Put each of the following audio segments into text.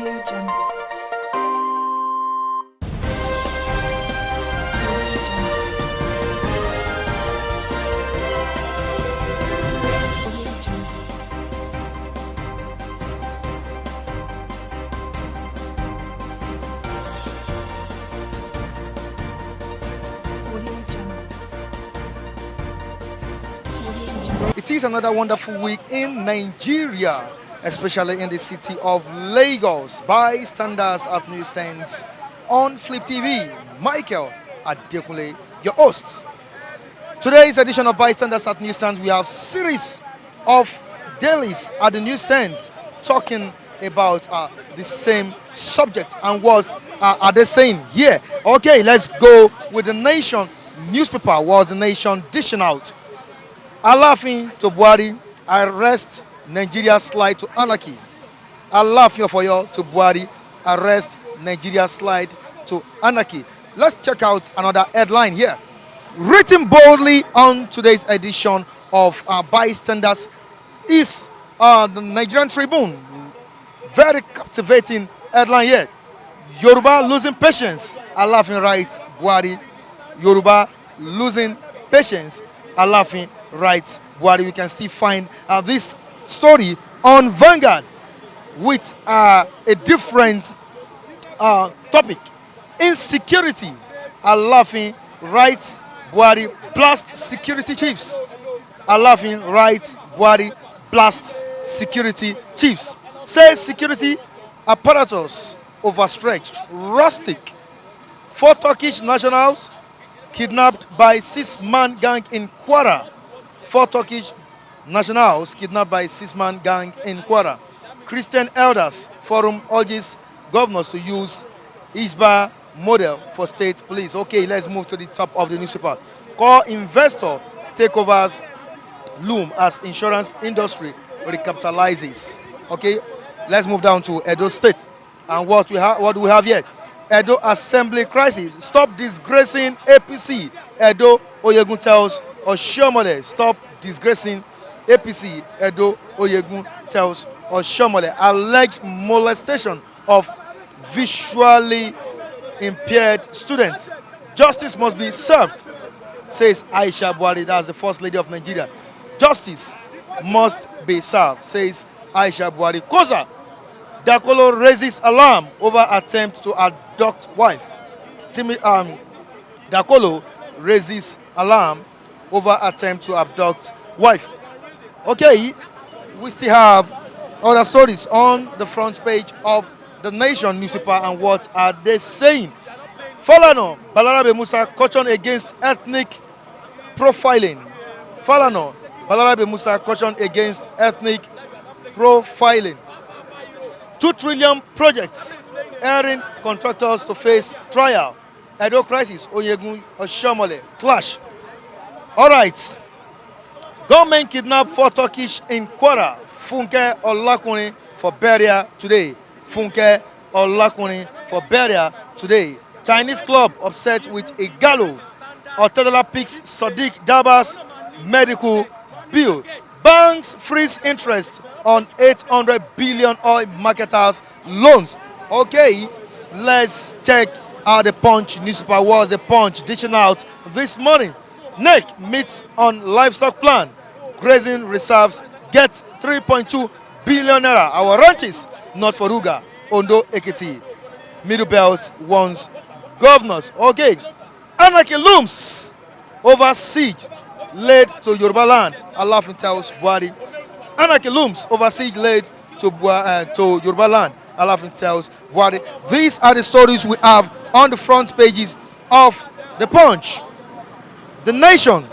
Audio Jungle. It is another wonderful week in Nigeria, especially in the city of Lagos. Bystanders at newsstands on Flip TV. Michael Adekunle, your host. Today's edition of Bystanders at newsstands, we have series of dailies at the newsstands talking about the same subject and what are they saying here. Okay, let's go with the Nation newspaper. Was the Nation dishing out? Alaafin to Buhari, arrest Nigeria slide to anarchy. Alaafin to Buhari, arrest Nigeria slide to anarchy. Let's check out another headline here. Written boldly on today's edition of Bystanders is the Nigerian Tribune. Very captivating headline here. Yoruba losing patience. Alaafin writes Buhari. Yoruba losing patience. Alaafin writes Buhari. We can still find this story on Vanguard with a different topic. Insecurity. Alaafin writes Buhari blast security chiefs. Alaafin writes Buhari blast security chiefs. Says security apparatus overstretched, rustic. 4 Turkish nationals kidnapped by 6-man gang in Kwara. 4 Turkish nationals kidnapped by 6-man gang in Kwara. Christian Elders Forum urges governors to use Isba model for state police. Okay, let's move to the top of the newspaper. Core investor takeovers loom as insurance industry recapitalizes. Okay, let's move down to Edo State. And what do we have here? Edo Assembly crisis. Stop disgracing APC. Edo Oyegun tells Oshiomole. Stop disgracing APC. Edo Oyegun tells Oshiomole. Alleged molestation of visually impaired students. Justice must be served, says Aisha Buhari. That's the First Lady of Nigeria. Justice must be served, says Aisha Buhari. Koza Dakolo raises alarm over attempt to abduct wife. Dakolo raises alarm over attempt to abduct wife. Okay, we still have other stories on the front page of the Nation newspaper, and what are they saying? Falano Balarabe Musa caution against ethnic profiling. Falano Balarabe Musa caution against ethnic profiling. 2 trillion projects, airing contractors to face trial. Edo crisis, Oyegun, Oshiomole, clash. All right. Government kidnapped 4 Turkish in Kwara. Funke Olakunrin for burial today. Funke Olakunrin for burial today. Chinese club upset with a gallo. Otedala picks Sadiq Daba's medical bill. Banks freeze interest on 800 billion oil marketers loans. Okay, let's check out the Punch newspaper. Was the Punch dishing out this morning? NEC meets on livestock plan. Grazing reserves get 3.2 billion naira. Our ranches not for Ruga. Ondo Ekiti. Middle Belt wants governors. Okay, anarchy looms over siege laid to Yoruba land. Alaafin tells Buhari. Anarchy looms over siege laid to Yoruba land. Alaafin tells Buhari. These are the stories we have on the front pages of the Punch, the Nation,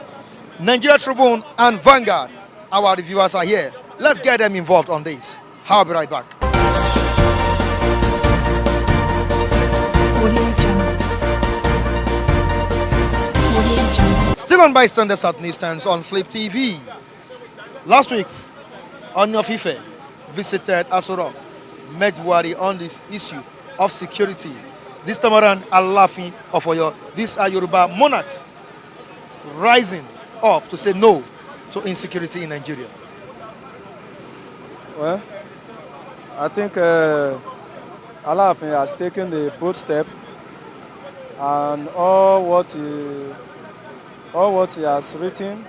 Nigeria Tribune, and Vanguard. Our reviewers are here. Let's get them involved on this. I'll be right back. Still on Bystanders at newsstands on Flip TV. Last week, Onion Fife visited Asoro, met Buhari on this issue of security. This time around, Alaafin of Oyo. These are Yoruba monarchs rising up to say no to insecurity in Nigeria. Well, I think Alaafin has taken a bold step, and all what he has written,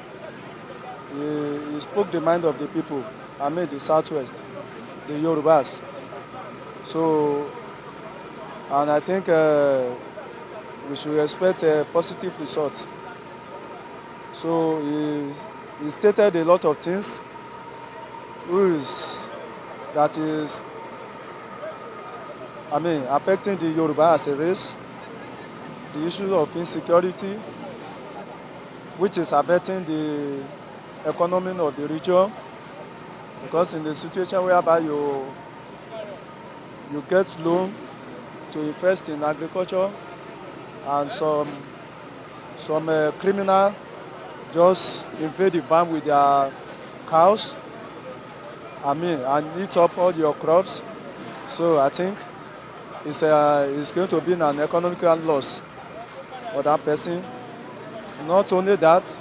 he spoke the mind of the people. I mean the Southwest, the Yorubas. So, and I think we should expect positive results. So he stated a lot of things, rules that is, I mean, affecting the Yoruba as a race, the issue of insecurity, which is affecting the economy of the region, because in the situation whereby you get loan to invest in agriculture, and some criminal just invade the farm with their cows, I mean, and eat up all your crops. So I think it's going to be an economical loss for that person. Not only that,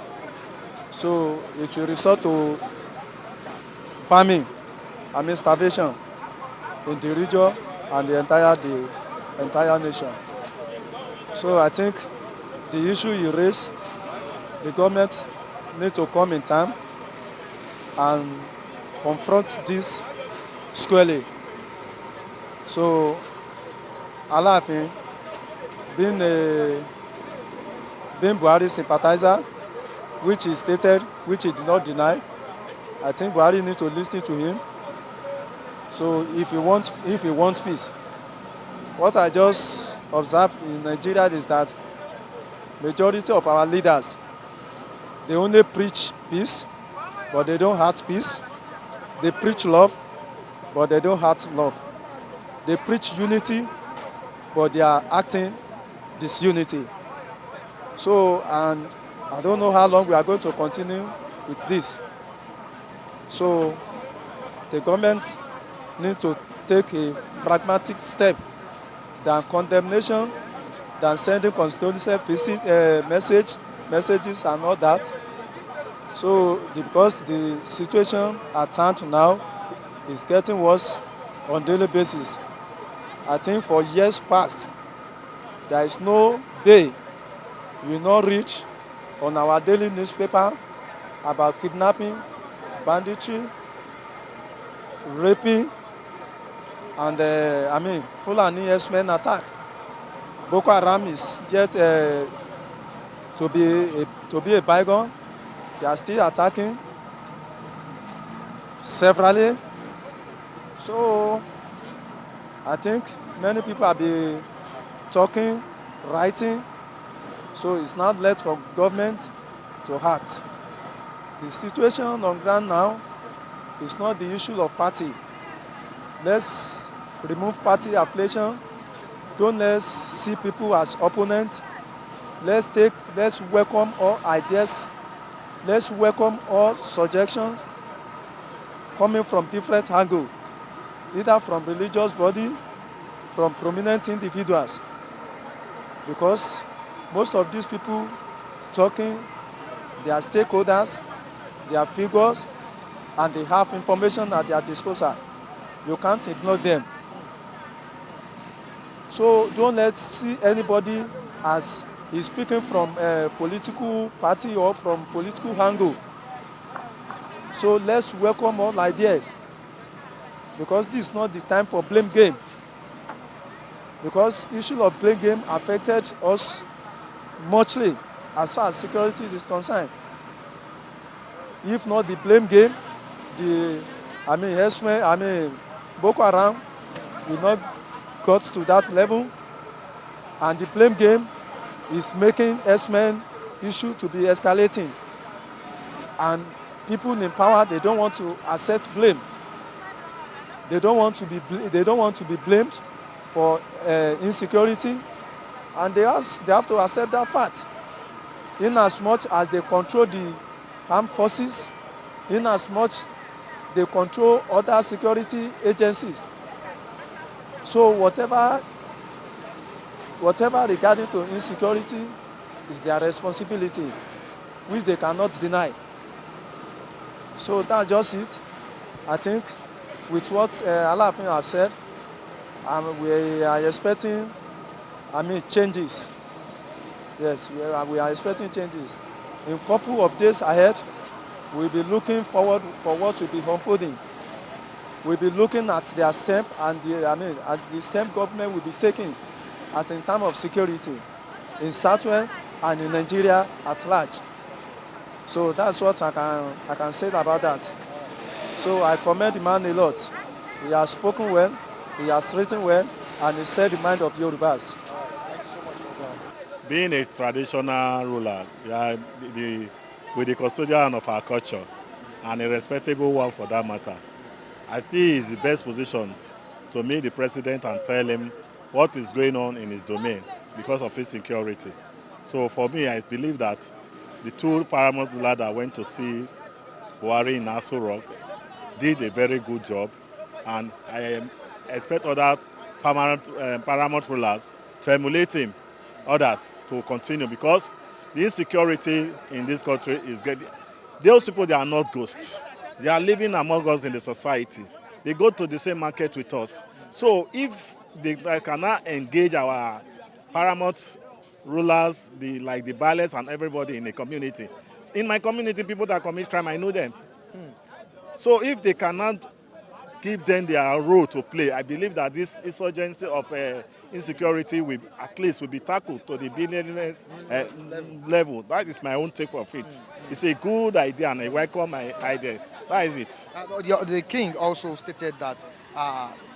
so it will resort to farming, I mean starvation in the region and the entire nation. So I think the issue you raise, the government need to come in time and confront this squarely. So Alaafin, being a being Buhari sympathizer, which he stated, which he did not deny, I think Buhari need to listen to him. So if he wants peace, what I just observed in Nigeria is that majority of our leaders, they only preach peace, but they don't heart peace. They preach love, but they don't heart love. They preach unity, but they are acting disunity. So, and I don't know how long we are going to continue with this. So the governments need to take a pragmatic step than condemnation, than sending constituency messages and all that. So because the situation at hand now is getting worse on daily basis. I think for years past, there is no day you will not read on our daily newspaper about kidnapping, banditry, raping, and I mean Fulani herdsmen attack. Boko Haram is yet to be a bygone. They are still attacking severally. So I think many people have been talking, writing. So it's not left for government to act. The situation on ground now is not the issue of party. Let's remove party affiliation. Don't let's see people as opponents. Let's welcome all ideas. Let's welcome all suggestions coming from different angles, either from religious body, from prominent individuals. Because most of these people talking, they are stakeholders, they are figures, and they have information at their disposal. You can't ignore them. So don't let's see anybody as he's speaking from a political party or from political angle. So let's welcome all ideas, because this is not the time for blame game. Because issue of blame game affected us muchly as far as security is concerned. If not the blame game, Boko Haram will not got to that level, and the blame game is making herdsmen issue to be escalating, and people in power, they don't want to accept blame. They don't want to be blamed for insecurity, and they have to accept that fact. In as much as they control the armed forces, in as much they control other security agencies. So whatever regarding to insecurity is their responsibility, which they cannot deny. So that's just it. I think with what Alaafin have said, And we are expecting, changes. Yes, we are expecting changes. In a couple of days ahead, we'll be looking forward for what will be unfolding. We'll be looking at their step and at the step government will be taking as in terms of security in Southwest and in Nigeria at large. So that's what I can say about that. So I commend the man a lot. He has spoken well, he has written well, and he said the mind of Yorubas. Being a traditional ruler, yeah, with the custodian of our culture, and a respectable one for that matter, I think he's the best positioned to meet the president and tell him what is going on in his domain because of his security. So for me, I believe that the two paramount rulers that went to see Buhari in Aso Rock did a very good job, and I expect other paramount rulers to emulate him, others to continue, because the insecurity in this country is getting. Those people, they are not ghosts. They are living among us in the societies. They go to the same market with us. So if they cannot engage our paramount rulers, like the ballets and everybody in the community. In my community, people that commit crime, I know them. So if they cannot give them their role to play, I believe that this insurgency of insecurity will at least will be tackled to the billionaires level. That is my own take of it. It's a good idea and I welcome my idea. That is it. The king also stated that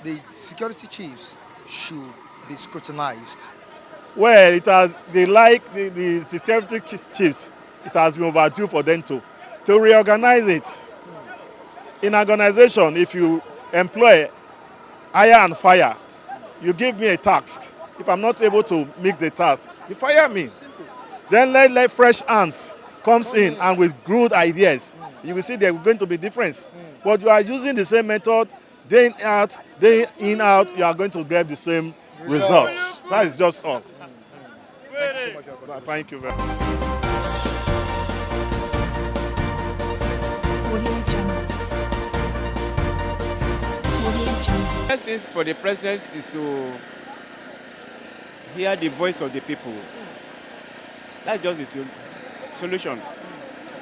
the security chiefs should be scrutinized. Well, it has the security chiefs. It has been overdue for them to reorganize it. In organization, if you employ hire and fire, you give me a task. If I'm not able to make the task, you fire me. Then let fresh hands comes in and with good ideas. You will see there are going to be difference. But you are using the same method, day in, out, you are going to get the same results. That is just all. Thank you so much for your contribution. Thank you very much. Audio Jungle. Audio Jungle. Best thing for the president is to hear the voice of the people. That's just the solution.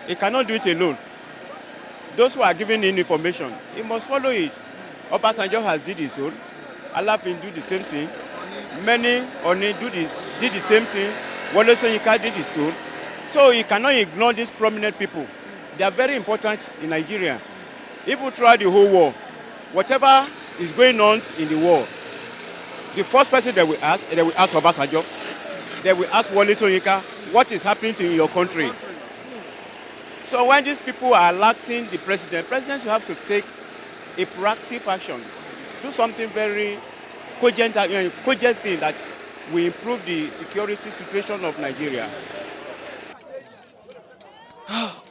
He cannot do it alone. Those who are giving him information, he must follow it. Obasanjo has did his own. Alaafin do the same thing. Many Oni did the same thing. Wole Soyinka did his own. So he cannot ignore these prominent people. They are very important in Nigeria. Even throughout the whole war, whatever is going on in the war, the first person they will ask Obasanjo. They will ask Wole Soyinka, what is happening to your country? So when these people are electing the president should have to take a proactive action. Do something very cogent thing that will improve the security situation of Nigeria.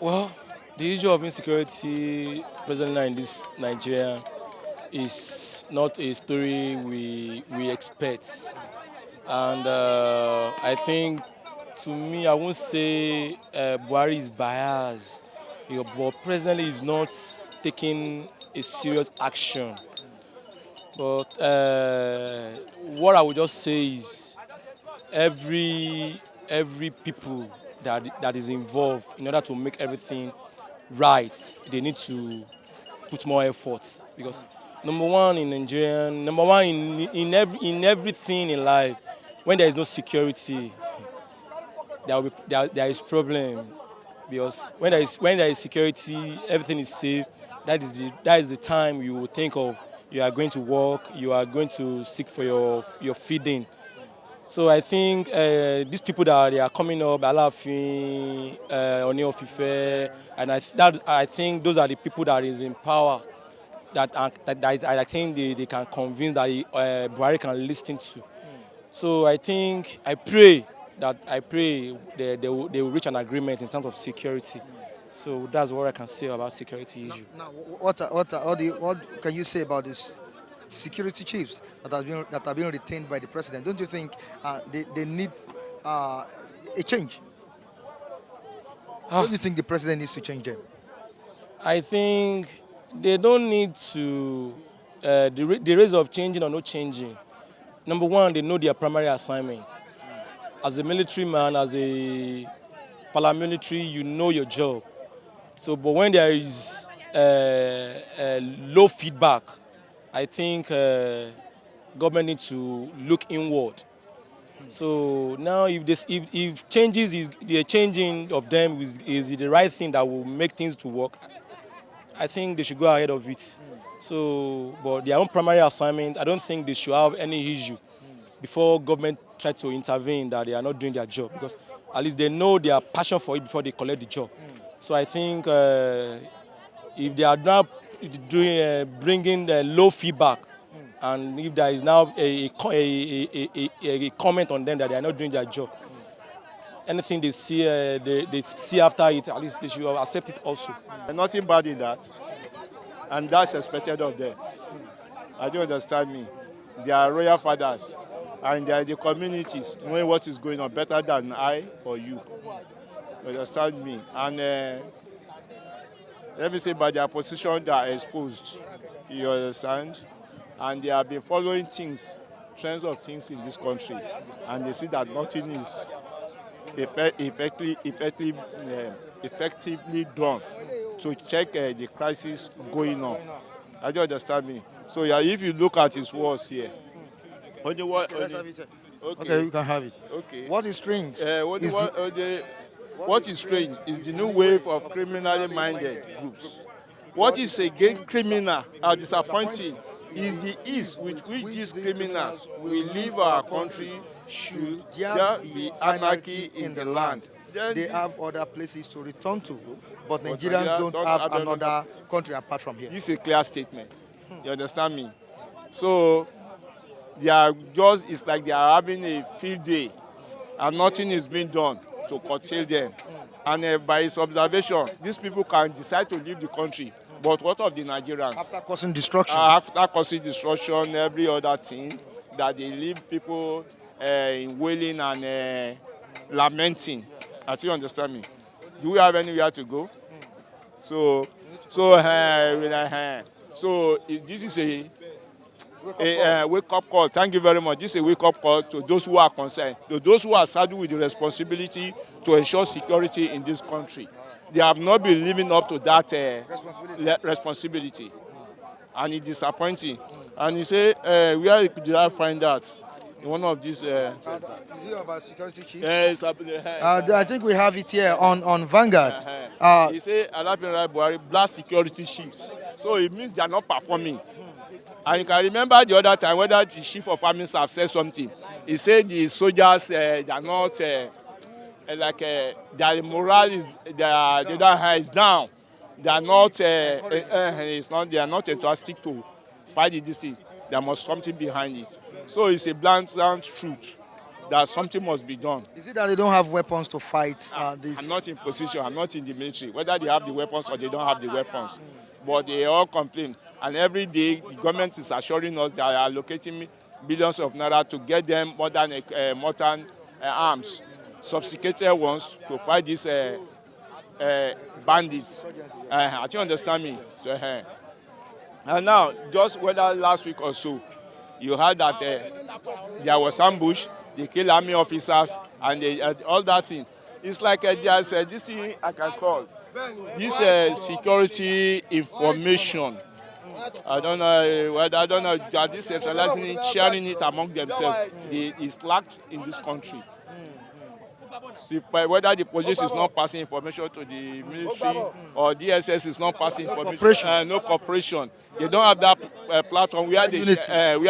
Well, the issue of insecurity presently in this Nigeria is not a story we expect. And I think, to me, I won't say Buhari is biased, but presently is not taking a serious action. But what I would just say is every people that is involved, in order to make everything right, they need to put more effort, because number one in everything in life, when there is no security, there is problem, because when there is security, everything is safe. That is the time you will think of you are going to work, you are going to seek for your feeding. So I think these people they are coming up, Alaafin, Oni of Ife, and I think those are the people that is in power, that I think they can convince that Buhari can listen to. So I pray they will reach an agreement in terms of security. So that's what I can say about security issue. Now, what can you say about this security chiefs that have been retained by the president? Don't you think they need a change? Don't you think the president needs to change them? I think they don't need to, the race of changing or not changing. Number one, they know their primary assignments. As a military man, as a paramilitary, you know your job. So, but when there is low feedback, I think government needs to look inward. So now, if changes is the changing of them is the right thing that will make things to work, I think they should go ahead of it. So, but their own primary assignment, I don't think they should have any issue before government try to intervene that they are not doing their job, because at least they know their passion for it before they collect the job. So I think if they are now bringing the low feedback, and if there is now a comment on them that they are not doing their job, anything they see they see after it, at least they should accept it also. Nothing bad in that, and that's expected of them. I don't understand me. They are royal fathers, and they are the communities knowing what is going on better than I or you. You understand me? And let me say, by their position, they are exposed. You understand? And they have been following things, trends of things in this country, and they see that nothing is effectively done to check the crisis going on. I don't understand me. So yeah, if you look at his words here, only what? Okay, you can have it. Okay. What is strange? What is strange is the new wave of criminally minded groups. What is again criminal or disappointing is the ease with which these criminals will leave our country should there be anarchy in the land. They have other places to return to, but Nigerians don't have another country apart from here. This is a clear statement. You understand me? So they are just, it's like they are having a field day and nothing is being done to curtail them. And by his observation, these people can decide to leave the country. But what of the Nigerians? After causing destruction. After causing destruction, every other thing, that they leave people in wailing and lamenting. I think you understand me. Do we have anywhere to go? So this is a wake-up call. Thank you very much. This is a wake-up call to those who are concerned, to those who are saddled with the responsibility to ensure security in this country. They have not been living up to that responsibility. And it's disappointing. And he said, where did I find that? In one of these... Is it about security chiefs? Yes, I think we have it here on Vanguard. He said, Alaafin Buhari blast security chiefs. So it means they are not performing. And you can remember the other time whether the chief of army staff said something. He said the soldiers they are not their morale is is down. They are not they are not enthusiastic to fight this thing. There must something behind it. So it's a blunt truth that something must be done. Is it that they don't have weapons to fight this? I'm not in position. I'm not in the military. Whether they have the weapons or they don't have the weapons, but they all complain. And every day, the government is assuring us they are allocating billions of naira to get them modern arms, sophisticated ones, to fight these bandits. I think you understand me. And now, just whether last week or so, you heard that there was ambush, they killed army officers, and all that thing. It's like there's this thing I can call this security information. I don't know, they are decentralizing it, sharing it among themselves. It's lacked in this country. See, whether the police is not passing information to the military or DSS is not passing information, no cooperation. They don't have that platform where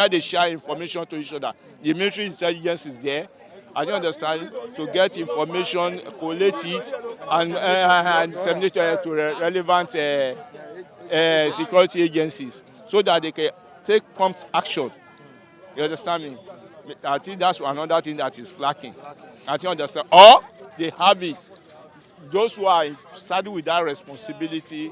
they share information to each other. The military intelligence is there. I don't understand, to get information, collate it, and disseminate it to relevant security agencies so that they can take prompt action. You understand me? I think that's another thing that is lacking. I think you understand. Or they have it. Those who are saddled with that responsibility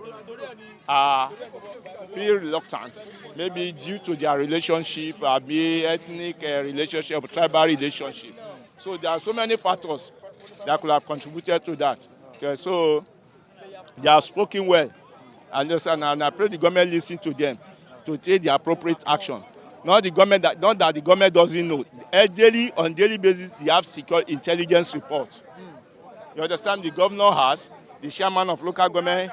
feel reluctant, maybe due to their relationship, be ethnic relationship, tribal relationship. So there are so many factors that could have contributed to that. Okay, so they are spoken well, and I pray the government listen to them to take the appropriate action Not that the government doesn't know. On daily basis, they have secure intelligence report. You understand? The governor has, the chairman of local government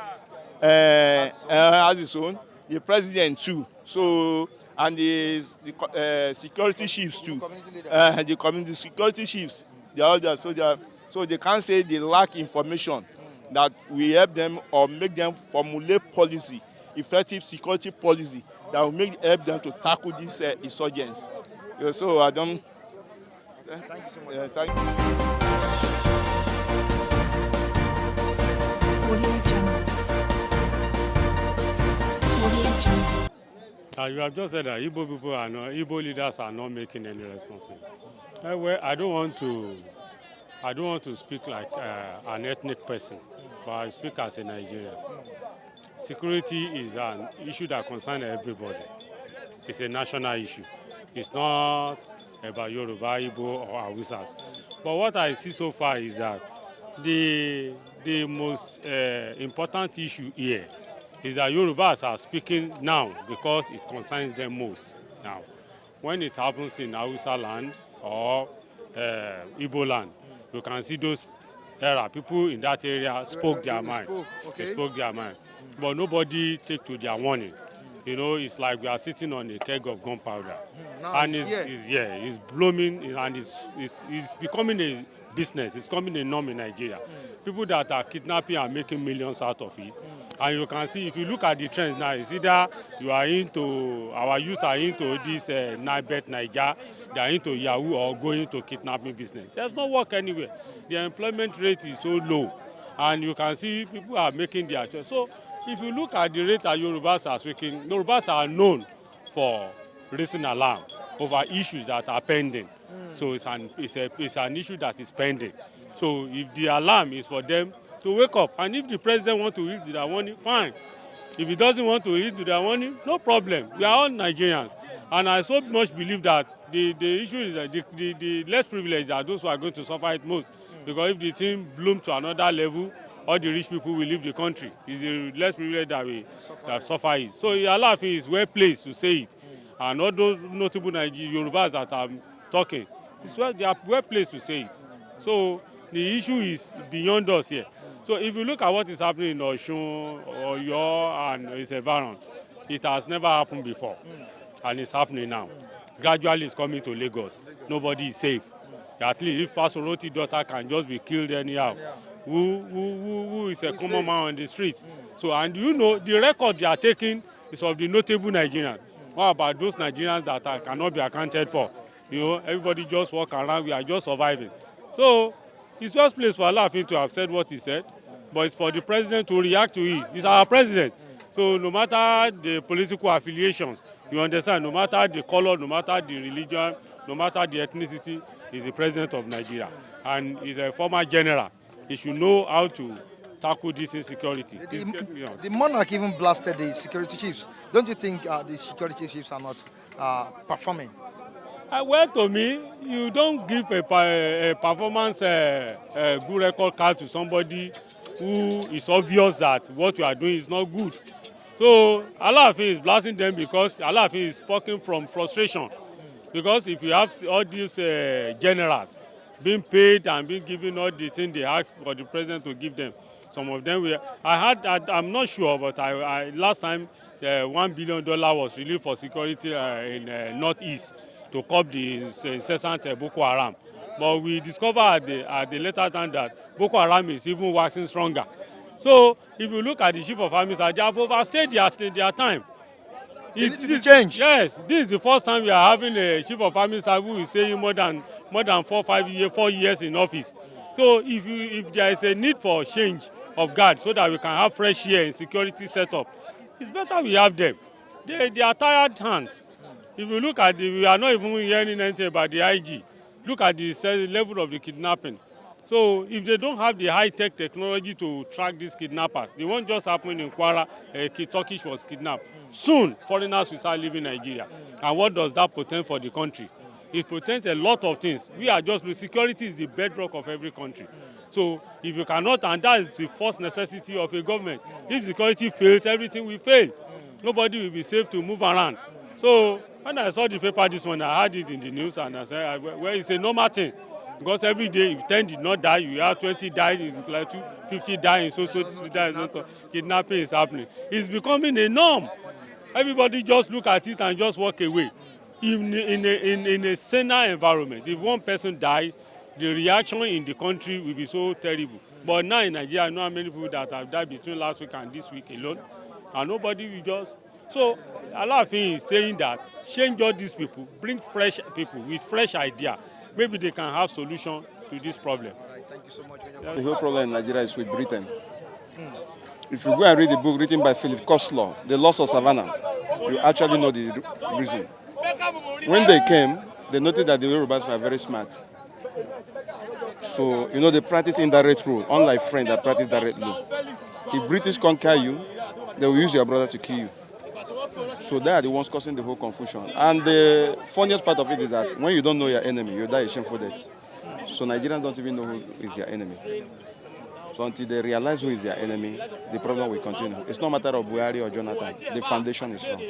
has his own, the president too. So, and the security chiefs too. The community security chiefs. They are there, so they can't say they lack information that we help them or make them formulate policy, effective security policy that will help them to tackle these insurgents. Yeah, so I don't. Thank you so much. Thank you. Audio Jungle. Audio Jungle. You have just said that Igbo leaders are not making any responsibility. Well, I don't want to speak like an ethnic person, but I speak as a Nigerian. Security is an issue that concerns everybody. It's a national issue. It's not about Yoruba, Igbo, or Hausas. But what I see so far is that the most important issue here is that Yorubas are speaking now because it concerns them most now. When it happens in Hausa land or Igbo land, you can see those people in that area spoke their mind. They spoke their mind. But nobody take to their warning. You know, it's like we are sitting on a keg of gunpowder. And it's blooming and it's becoming a business. It's becoming a norm in Nigeria. People that are kidnapping are making millions out of it. And you can see, if you look at the trends now, it's either you are into, our youth are into this Nibet Niger, they are into Yahoo or going to kidnapping business. There's no work anywhere. The employment rate is so low. And you can see people are making their choice. So if you look at the rate that Yorubas are speaking, Yorubas are known for raising alarm over issues that are pending. So it's an issue that is pending. So if the alarm is for them to wake up, and if the president wants to heed to their warning, fine. If he doesn't want to heed to their warning, no problem. We are all Nigerians. And I so much believe that the issue is that the less privileged are those who are going to suffer it most. Because if the thing blooms to another level, all the rich people will leave the country. It's the less privileged that suffer it. So Alaafin is well placed to say it. And all those notable Yorubas that I'm talking, they are well placed to say it. So the issue is beyond us here. So if you look at what is happening in Osun, Oyo, and its environment, it has never happened before. And it's happening now. Gradually it's coming to Lagos. Nobody is safe. At least if Fasoroti daughter can just be killed anyhow, who is a common man on the streets. So, and you know, the record they are taking is of the notable Nigerians. What about those Nigerians that cannot be accounted for? You know, everybody just walk around, we are just surviving. So, it's first place for Alaafin to have said what he said, but it's for the president to react to it. He's our president. So no matter the political affiliations, you understand, no matter the color, no matter the religion, no matter the ethnicity, he's the president of Nigeria. And he's a former general. He should know how to tackle this insecurity. The monarch even blasted the security chiefs. Don't you think the security chiefs are not performing? Well, to me, you don't give a performance good record card to somebody who is obvious that what you are doing is not good. So Alaafin is blasting them because Alaafin is speaking from frustration. Because if you have all these generals being paid and being given all the things they ask for the president to give them, some of them were. I'm not sure, but last time $1 billion was released for security in Northeast to curb the incessant Boko Haram. But we discovered at the later time that Boko Haram is even waxing stronger. So if you look at the chief of army staff, they have overstayed their time. It changed. Yes, this is the first time we are having a chief of army staff who is staying more than 4 years in office. So if there is a need for change of guard so that we can have fresh air and security setup, it's better we have them. They are tired hands. If you look at we are not even hearing anything about the IG. Look at the level of the kidnapping. So if they don't have the high-tech technology to track these kidnappers, the one just happened in Kwara, Turkish was kidnapped. Soon, foreigners will start leaving Nigeria. And what does that portend for the country? It portends a lot of things. Security is the bedrock of every country. So if you cannot, and that is the first necessity of a government. If security fails, everything will fail. Nobody will be safe to move around. So When I saw the paper this morning, I had it in the news and I said, well, it's a normal thing. Because every day, if 10 did not die, you have 20 died, in like 50 dying, so kidnapping is happening. It's becoming a norm. Everybody just look at it and just walk away. In a saner environment, if one person dies, the reaction in the country will be so terrible. But now in Nigeria, I know how many people that have died between last week and this week alone, and nobody will just... So Alaafin is saying that change all these people, bring fresh people with fresh idea. Maybe they can have solution to this problem. All right, thank you so much. The whole problem in Nigeria is with Britain. If you go and read the book written by Philip Costlow, The Loss of Savannah, you actually know the reason. When they came, they noticed that the Yorubas were very smart. So, they practice indirect rule, unlike French that practice direct rule. If British conquer you, they will use your brother to kill you. So they are the ones causing the whole confusion. And the funniest part of it is that when you don't know your enemy, you die a shameful death. So Nigerians don't even know who is their enemy. So until they realize who is their enemy, the problem will continue. It's not a matter of Buhari or Jonathan. The foundation is wrong.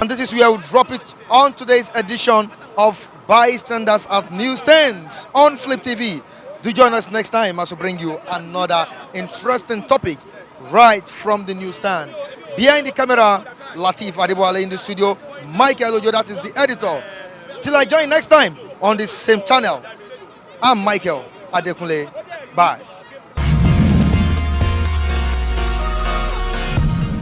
And this is where we'll drop it on today's edition of Bystanders at Newsstands on Flip TV. Do join us next time as we bring you another interesting topic right from the newsstand. Behind the camera, Latif Adeboale. In the studio, Michael Ojo, that is the editor. Till I join next time on this same channel, I'm Michael Adekunle. Bye.